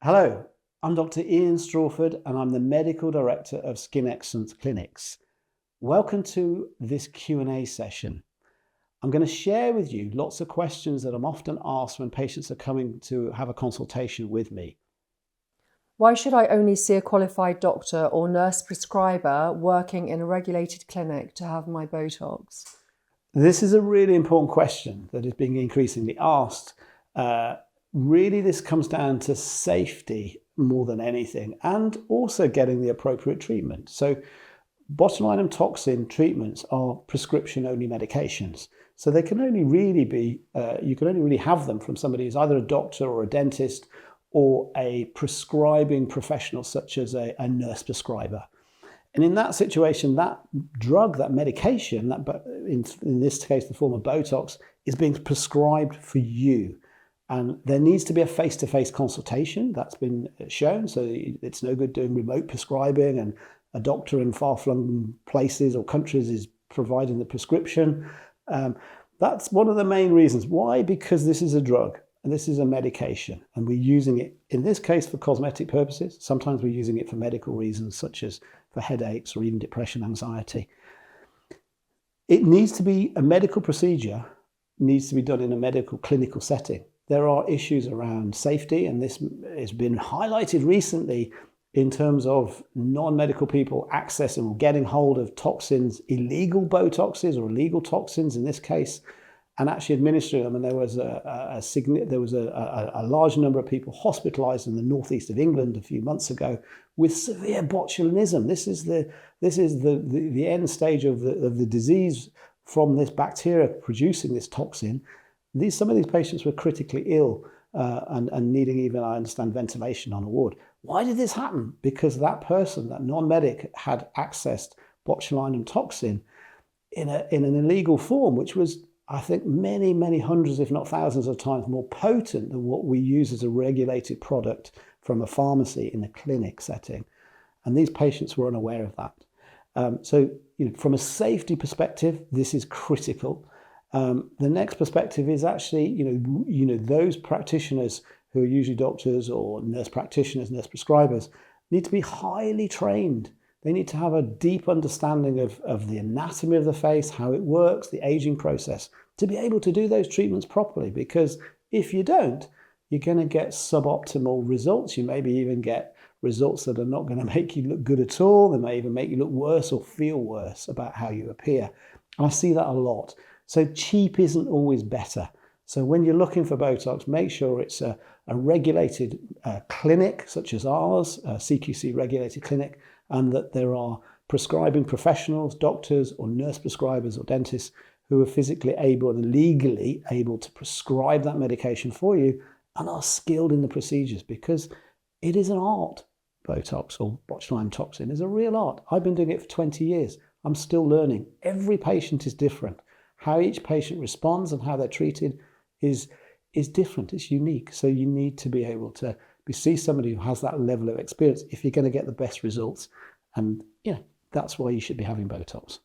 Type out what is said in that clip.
Hello, I'm Dr. Ian Strawford and I'm the Medical Director of Skin Excellence Clinics. Welcome to this Q&A session. I'm going to share with you lots of questions that I'm often asked when patients are coming to have a consultation with me. Why should I only see a qualified doctor or nurse prescriber working in a regulated clinic to have my Botox? This is a really important question that is being increasingly asked. Really, this comes down to safety more than anything, and also getting the appropriate treatment. So botulinum toxin treatments are prescription-only medications. So they can only really be, you can only really have them from somebody who's either a doctor or a dentist or a prescribing professional such as a nurse prescriber. And in that situation, that drug, that medication, that in this case the form of Botox, is being prescribed for you. And there needs to be a face-to-face consultation. That's been shown. So it's no good doing remote prescribing and a doctor in far-flung places or countries is providing the prescription. That's one of the main reasons. Why? Because this is a drug and this is a medication. And we're using it, in this case, for cosmetic purposes. Sometimes we're using it for medical reasons, such as for headaches or even depression, anxiety. It needs to be a medical procedure, needs to be done in a medical clinical setting. There are issues around safety, and this has been highlighted recently in terms of non-medical people accessing or getting hold of toxins, illegal Botoxes or illegal toxins in this case, and actually administering them. And there was a large number of people hospitalised in the northeast of England a few months ago with severe botulinism. This is the end stage of the disease from this bacteria producing this toxin. Some of these patients were critically ill and needing even, I understand, ventilation on a ward. Why did this happen? Because that person, that non-medic, had accessed botulinum toxin in an illegal form, which was, I think, many, many hundreds, if not thousands of times more potent than what we use as a regulated product from a pharmacy in a clinic setting. And these patients were unaware of that. So from a safety perspective, this is critical. The next perspective is actually, those practitioners who are usually doctors or nurse practitioners, nurse prescribers, need to be highly trained. They need to have a deep understanding of the anatomy of the face, how it works, the aging process, to be able to do those treatments properly. Because if you don't, you're going to get suboptimal results. You maybe even get results that are not going to make you look good at all. They may even make you look worse or feel worse about how you appear. And I see that a lot. So cheap isn't always better. So when you're looking for Botox, make sure it's a regulated clinic such as ours, a CQC regulated clinic, and that there are prescribing professionals, doctors or nurse prescribers or dentists who are physically able and legally able to prescribe that medication for you and are skilled in the procedures, because it is an art. Botox or botulinum toxin is a real art. I've been doing it for 20 years. I'm still learning. Every patient is different. How each patient responds and how they're treated is different. It's unique. So you need to be able to see somebody who has that level of experience if you're going to get the best results. And that's why you should be having Botox.